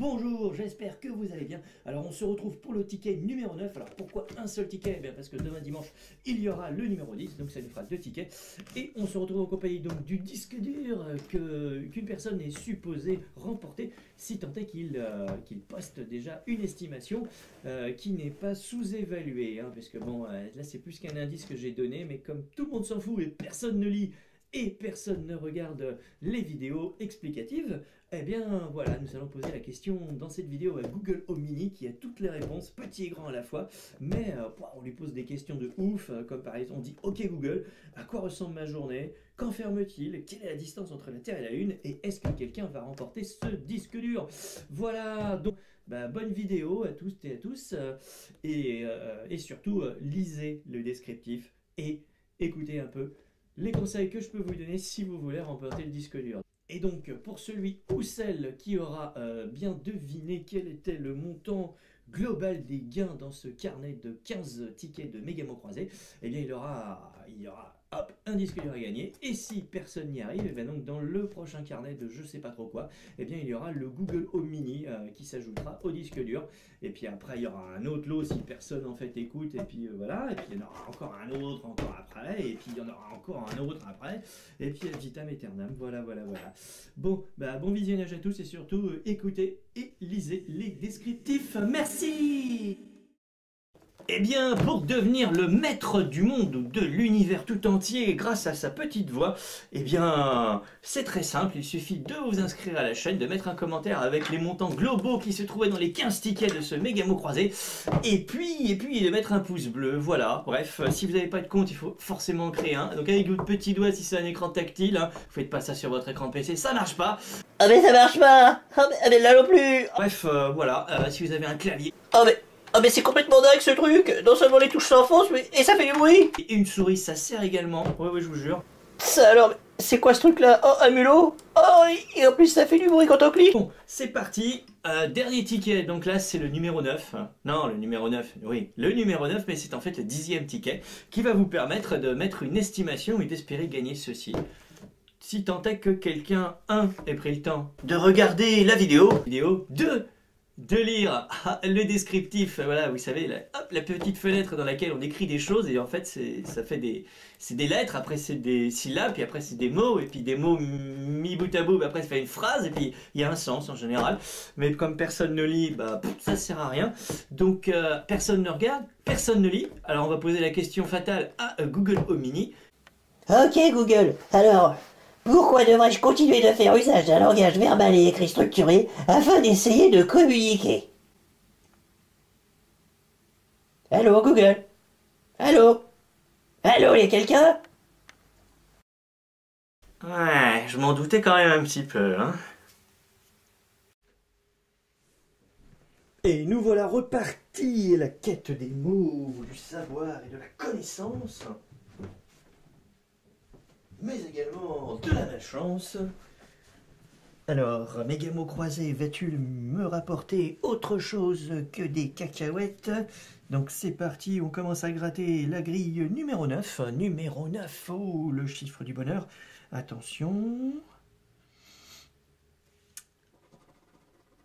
bonjour, j'espère que vous allez bien. Alors on se retrouve pour le ticket numéro 9. Alors pourquoi un seul ticket? Eh bien parce que demain dimanche, il y aura le numéro 10, donc ça nous fera 2 tickets. Et on se retrouve en compagnie donc du disque dur qu'une personne est supposée remporter, si tant est qu'il poste déjà une estimation qui n'est pas sous-évaluée. Puisque bon, là c'est plus qu'un indice que j'ai donné, mais comme tout le monde s'en fout et personne ne lit, et personne ne regarde les vidéos explicatives, eh bien voilà, nous allons poser la question dans cette vidéo à Google Home Mini qui a toutes les réponses, petit et grand à la fois, mais on lui pose des questions de ouf, comme par exemple on dit OK Google, à quoi ressemble ma journée, quand ferme-t-il, quelle est la distance entre la Terre et la Lune, et est-ce que quelqu'un va remporter ce disque dur? Voilà, donc bonne vidéo à tous et à tous, et surtout lisez le descriptif et écoutez un peu les conseils que je peux vous donner si vous voulez remporter le disque dur. Et donc, pour celui ou celle qui aura bien deviné quel était le montant global des gains dans ce carnet de 15 tickets de Mégamo croisé, eh bien il y aura hop, un disque dur à gagner. Et si personne n'y arrive, eh bien donc dans le prochain carnet de je sais pas trop quoi, eh bien il y aura le Google Home Mini qui s'ajoutera au disque dur. Et puis après il y aura un autre lot si personne en fait écoute, et puis voilà, et puis il y en aura encore un autre encore après, et puis il y en aura encore un autre après, et puis ad vitam aeternam, voilà. Bon, bon visionnage à tous et surtout écoutez et lisez les descriptifs. Merci. Eh bien, pour devenir le maître du monde ou de l'univers tout entier grâce à sa petite voix, eh bien, c'est très simple, il suffit de vous inscrire à la chaîne, de mettre un commentaire avec les montants globaux qui se trouvaient dans les 15 tickets de ce Mégamo croisé, et puis de mettre un pouce bleu, voilà. Bref, si vous n'avez pas de compte, il faut forcément en créer un. Donc avec votre petit doigt, si c'est un écran tactile, vous faites pas ça sur votre écran PC, ça marche pas. Ah mais ça marche pas. Ah mais là non plus. Bref, voilà, si vous avez un clavier... Ah mais c'est complètement dingue ce truc. Non seulement les touches s'enfoncent, mais et ça fait du bruit. Et une souris, ça sert également, oui, je vous jure. Ça alors, c'est quoi ce truc là? Oh, un mulot. Oh, et en plus ça fait du bruit quand on clique. Bon, c'est parti, dernier ticket, donc là c'est le numéro 9, non le numéro 9, oui, le numéro 9, mais c'est en fait le 10e ticket qui va vous permettre de mettre une estimation et d'espérer gagner ceci. Si tant est que quelqu'un, 1, ait pris le temps de regarder la vidéo, 2, de lire le descriptif, voilà, vous savez, la petite fenêtre dans laquelle on écrit des choses, et en fait c'est des lettres, après c'est des syllabes, puis après c'est des mots, et puis des mots mis bout à bout, après ça fait une phrase, et puis il y a un sens en général, mais comme personne ne lit, ça sert à rien, donc personne ne regarde, personne ne lit, alors on va poser la question fatale à Google Home Mini. Ok Google, alors, pourquoi devrais-je continuer de faire usage d'un langage verbal et écrit structuré afin d'essayer de communiquer? Allô Google? Allô? Allô, y a quelqu'un? Ouais, je m'en doutais quand même un petit peu, Et nous voilà repartis, la quête des mots, du savoir et de la connaissance, mais également de la malchance. Alors, Mégamo croisé, vas-tu me rapporter autre chose que des cacahuètes? Donc c'est parti, on commence à gratter la grille numéro 9. Numéro 9, oh, le chiffre du bonheur. Attention.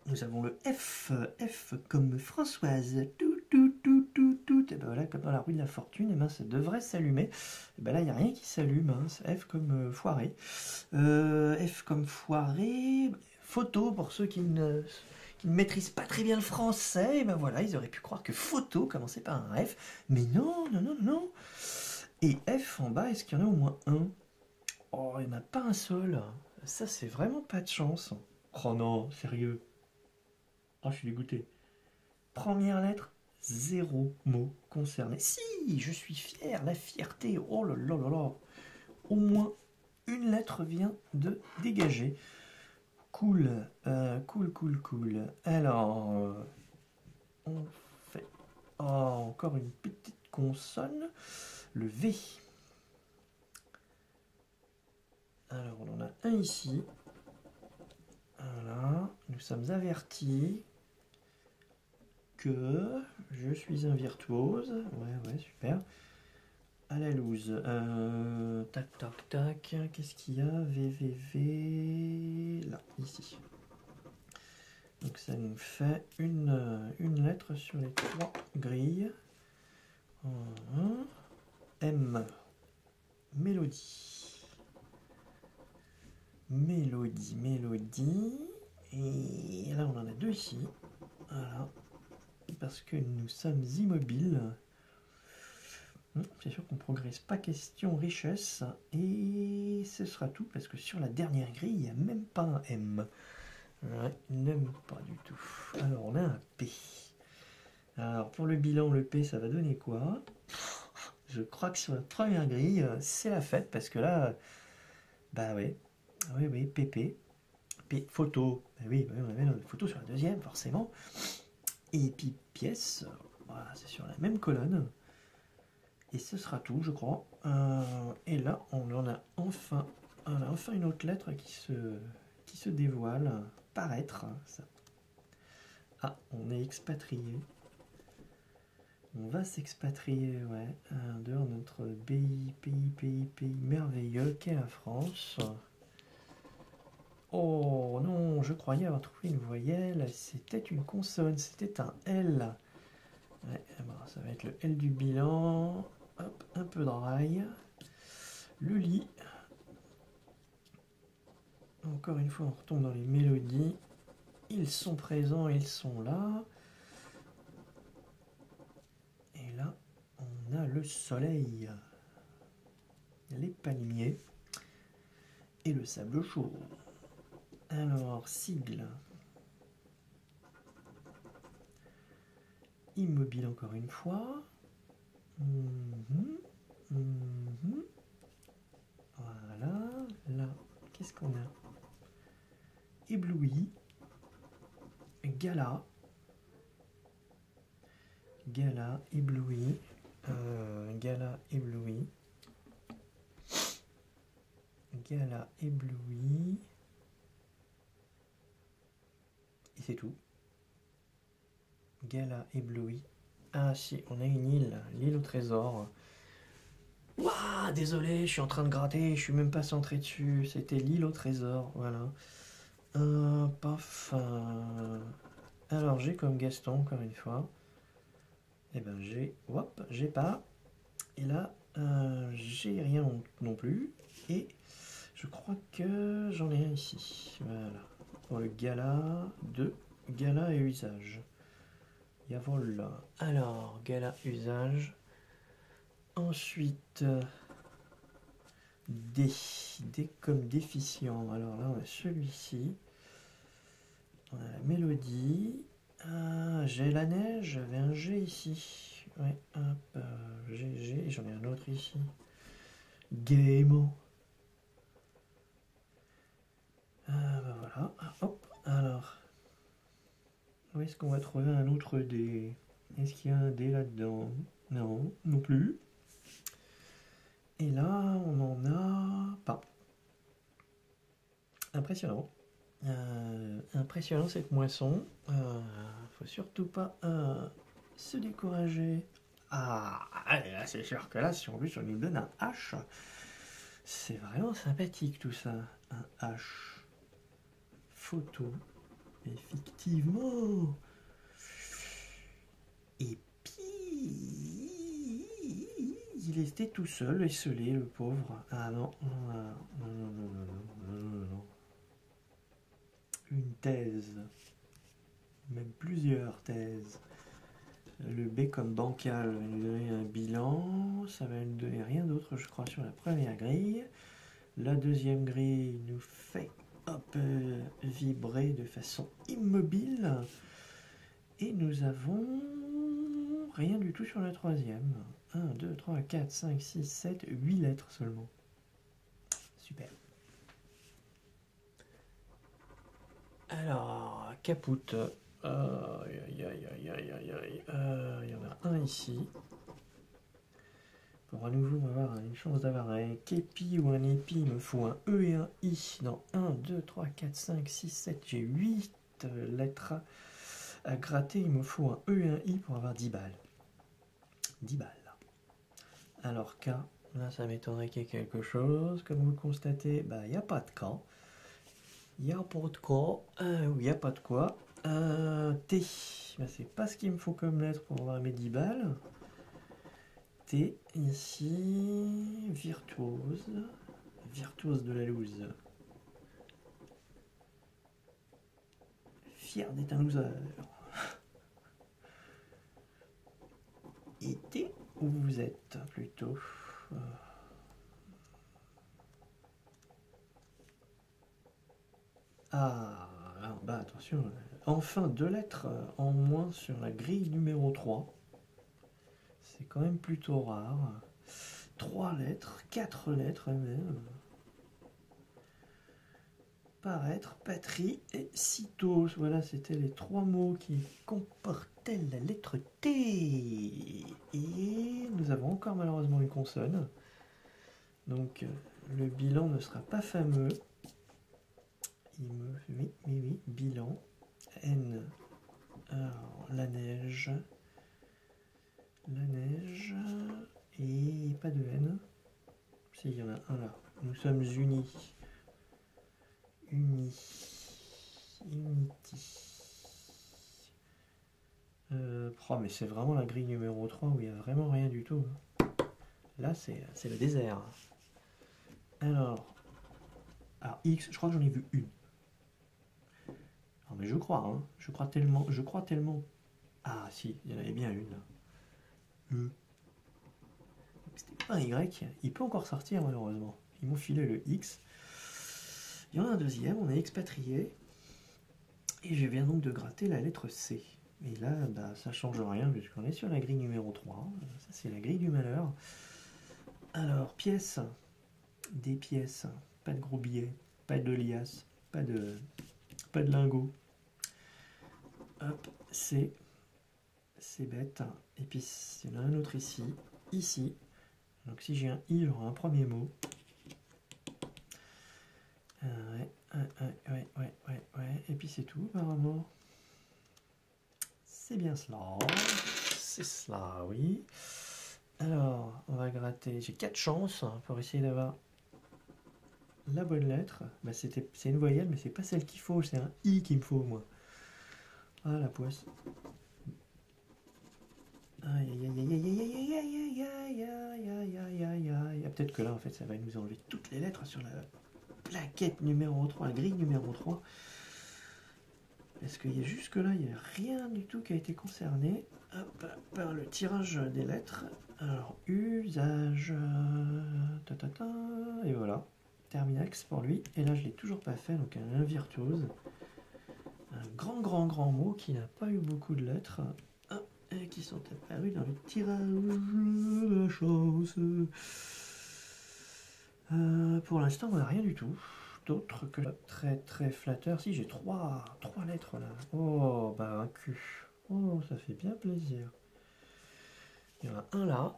Nous avons le F, F comme Françoise. Et ben voilà, comme dans la rue de la fortune, et ben ça devrait s'allumer. Et ben là, il n'y a rien qui s'allume. F comme foiré. F comme foiré. Photo, pour ceux qui ne maîtrisent pas très bien le français, et ben voilà, ils auraient pu croire que photo commençait par un F. Mais non. Et F en bas, est-ce qu'il y en a au moins un? Oh, il n'y en a pas un seul. Ça, c'est vraiment pas de chance. Oh non, sérieux. Oh, je suis dégoûté. Première lettre, 0 mot concerné. Si, je suis fier, la fierté. Oh là là là là. Au moins une lettre vient de dégager. Cool, cool. Alors, on fait encore une petite consonne. Le V. Alors, on en a un ici. Voilà, nous sommes avertis que je suis un virtuose. Ouais, super. À la loose. Tac. Qu'est-ce qu'il y a? V. Là, ici. Donc ça nous fait une lettre sur les 3 grilles. M. Mélodie. Mélodie. Et là, on en a 2 ici. Voilà. Parce que nous sommes immobiles. C'est sûr qu'on ne progresse pas question richesse. Et ce sera tout. Parce que sur la dernière grille, il n'y a même pas un M. Ouais, même pas du tout. Alors, on a un P. Alors, pour le bilan, le P, ça va donner quoi? Je crois que sur la première grille, c'est la fête. Parce que là, bah ouais. Oui, PP. Photo. Bah oui, on avait une photo sur la deuxième, forcément. Et puis, pièce. Voilà, c'est sur la même colonne. Et ce sera tout, je crois. Et là, on en a enfin une autre lettre qui se dévoile. Paraître. Ça. Ah, on est expatrié. On va s'expatrier, ouais, dehors de notre pays merveilleux qu'est la France. Oh non, je croyais avoir trouvé une voyelle. C'était une consonne, c'était un L. Ouais, bon, ça va être le L du bilan. Hop, un peu de rail. Le lit. Encore une fois, on retombe dans les mélodies. Ils sont présents, ils sont là. Et là, on a le soleil. Les palmiers. Et le sable chaud. Alors, sigle. Immobile encore une fois. Voilà. Là, qu'est-ce qu'on a? Ébloui. Gala. Ébloui. Gala, ébloui. Gala, ébloui. Et c'est tout. Gala, ébloui. Ah si, on a une île, l'île au trésor. Waouh, désolé, je suis en train de gratter, je suis même pas centré dessus. C'était l'île au trésor, voilà. Paf. Alors j'ai comme Gaston, encore une fois. Et ben j'ai pas. Et là, j'ai rien non plus. Et je crois que j'en ai un ici. Voilà. Pour le gala de gala et usage. Voilà. Alors, gala usage. Ensuite, D comme déficient. Alors là, on a celui-ci. On a la mélodie. J'ai la neige, j'avais un G ici. Ouais, hop, G, j'en ai un autre ici. Gaiement. Bah voilà. Hop, alors. Où est-ce qu'on va trouver un autre D? Est-ce qu'il y a un D là-dedans? Non, non plus. Et là, on n'en a pas. Impressionnant. Impressionnant cette moisson. Faut surtout pas se décourager. Ah, là, c'est sûr que là, si en plus on nous donne un H, c'est vraiment sympathique tout ça. Un H. Photo. Effectivement. Et puis, il était tout seul, esselé, le pauvre. Ah non, non. Une thèse. Même plusieurs thèses. Le B comme bancal va nous donner un bilan. Ça va nous donner rien d'autre, je crois, sur la première grille. La deuxième grille nous fait vibrer de façon immobile. Et nous avons rien du tout sur la troisième. 1, 2, 3, 4, 5, 6, 7, 8 lettres seulement. Super. Alors, capoute. Il y en a un ici. Pour à nouveau avoir une chance d'avoir un képi ou un épi, il me faut un E et un I. Dans 1, 2, 3, 4, 5, 6, 7, j'ai 8 lettres à gratter. Il me faut un E et un I pour avoir 10 balles. 10 balles. Alors K, là ça m'étonnerait qu'il y ait quelque chose. Comme vous le constatez, il n'y a pas de K. Il n'y a pas de quoi. Il n'y a pas de quoi. T. Ben, c'est pas ce qu'il me faut comme lettre pour avoir mes 10 balles. T, ici, virtuose. Virtuose de la loose. Fier d'être un loser. Et T, où vous êtes plutôt? Ah, bah attention. Enfin 2 lettres en moins sur la grille numéro 3. C'est quand même plutôt rare. 3 lettres, 4 lettres même. Paraître, patrie et cytos. Voilà, c'était les 3 mots qui comportaient la lettre T. Et nous avons encore malheureusement une consonne. Donc le bilan ne sera pas fameux. Oui, bilan. N. Alors, la neige. La neige. Et pas de N. Si, il y en a un là. Nous sommes unis. Unity. Oh, mais c'est vraiment la grille numéro 3 où il n'y a vraiment rien du tout. Là, c'est le désert. Alors X, je crois que j'en ai vu une. Non, mais je crois, hein. Je crois tellement. Ah si, il y en avait bien une là. E. C'était pas un Y. Il peut encore sortir malheureusement. Ils m'ont filé le X. Il y en a un deuxième, on est expatrié. Et je viens donc de gratter la lettre C. Et là, bah, ça change rien puisqu'on est sur la grille numéro 3. Ça, c'est la grille du malheur. Alors, pièces. Des pièces. Pas de gros billets. Pas de liasses. Pas de lingots. Hop, c'est bête. Et puis, il y en a un autre ici. Ici. Donc, si j'ai un I, j'aurai un premier mot. Ouais. Et puis c'est tout, apparemment. C'est bien cela. C'est cela, oui. Alors, on va gratter. J'ai 4 chances pour essayer d'avoir la bonne lettre. Bah, c'est une voyelle, mais c'est pas celle qu'il faut. C'est un I qu'il me faut, moi. Ah, la poisse. Peut-être que là, en fait, ça va nous enlever toutes les lettres sur la plaquette numéro 3, la grille numéro 3. Parce que jusque-là, il n'y a rien du tout qui a été concerné par le tirage des lettres. Alors, usage. Et voilà. Terminax pour lui. Et là, je ne l'ai toujours pas fait, donc un virtuose. Un grand mot qui n'a pas eu beaucoup de lettres. Et qui sont apparus dans le tirage de la chance. Pour l'instant, on n'a rien du tout. D'autres que très flatteur. Si, j'ai 3 lettres là. Oh, bah un cul. Oh, ça fait bien plaisir. Il y en a un là.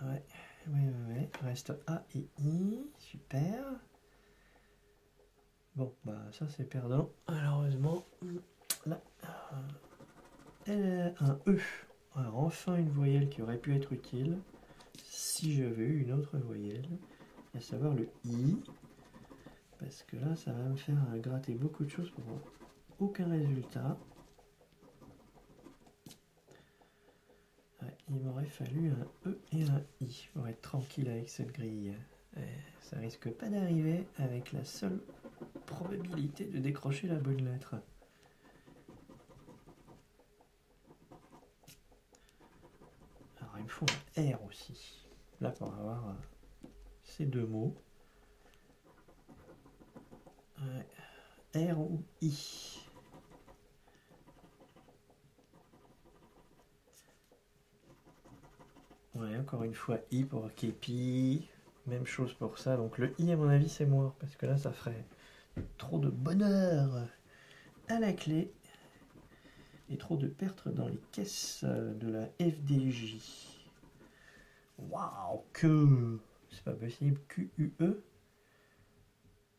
Ouais. Il reste A et I. Super. Bon, bah ça c'est perdant. Malheureusement, là. Un E. Alors, enfin une voyelle qui aurait pu être utile si j'avais eu une autre voyelle, à savoir le I, parce que là ça va me faire gratter beaucoup de choses pour aucun résultat. Ouais, il m'aurait fallu un E et un I pour être tranquille avec cette grille. Ça risque pas d'arriver avec la seule probabilité de décrocher la bonne lettre. Alors il me faut un R aussi, là pour avoir ces 2 mots. R ou I. Ouais, encore une fois I pour képi. Même chose pour ça. Donc le I, à mon avis, c'est mort. Parce que là, ça ferait trop de bonheur à la clé. Et trop de pertes dans les caisses de la FDJ. Waouh, que... C'est pas possible. QUE.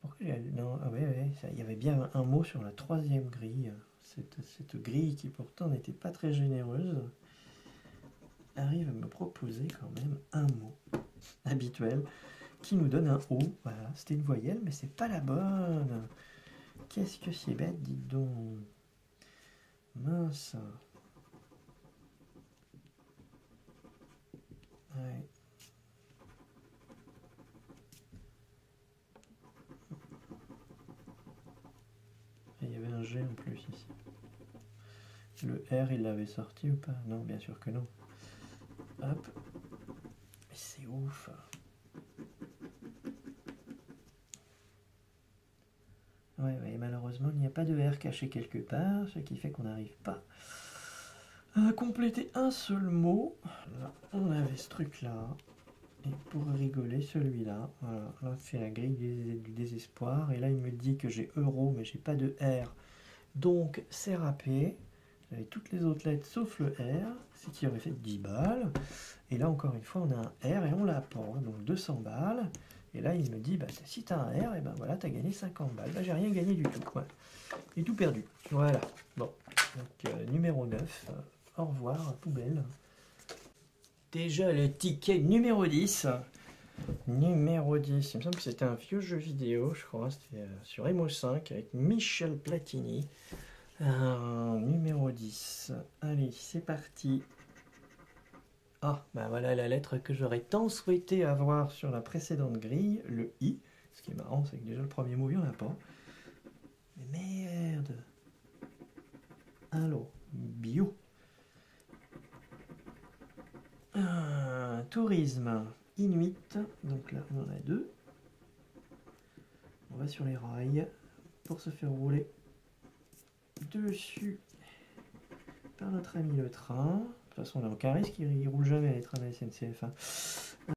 Pourquoi non, ah ouais, il y avait bien un mot sur la 3e grille. Cette grille qui pourtant n'était pas très généreuse arrive à me proposer quand même un mot habituel qui nous donne un O. Voilà, c'était une voyelle, mais c'est pas la bonne. Qu'est-ce que c'est bête, dites donc. Mince. Ouais. Et il y avait un G en plus ici. Le R, il l'avait sorti ou pas? Non, bien sûr que non. Hop. Mais c'est ouf. Ouais, malheureusement, il n'y a pas de R caché quelque part, ce qui fait qu'on n'arrive pas à compléter un seul mot. Là, on avait ce truc-là. Et pour rigoler, celui-là. Voilà, là, c'est la grille du désespoir. Et là, il me dit que j'ai euro, mais j'ai pas de R. Donc, c'est râpé. J'avais toutes les autres lettres sauf le R, ce qui aurait fait 10 balles. Et là, encore une fois, on a un R et on l'a pas. Donc, 200 balles. Et là, il me dit, bah, si tu as un R, et ben voilà, tu as gagné 50 balles. Bah, j'ai rien gagné du tout. Ouais. J'ai tout perdu. Voilà. Bon. Donc, numéro 9. Au revoir, poubelle. Déjà le ticket numéro 10. Numéro 10. Il me semble que c'était un vieux jeu vidéo, je crois. C'était sur Emo 5 avec Michel Platini. Numéro 10. Allez, c'est parti. Ah, bah voilà la lettre que j'aurais tant souhaité avoir sur la précédente grille, le I. Ce qui est marrant, c'est que déjà le premier mot, il n'y en a pas. Mais merde. Alors, bio. Tourisme. Inuit. Donc là, on en a 2. On va sur les rails pour se faire rouler dessus par notre ami le train. De toute façon, on n'a aucun risque, il roule jamais les trains de la SNCF. Hein.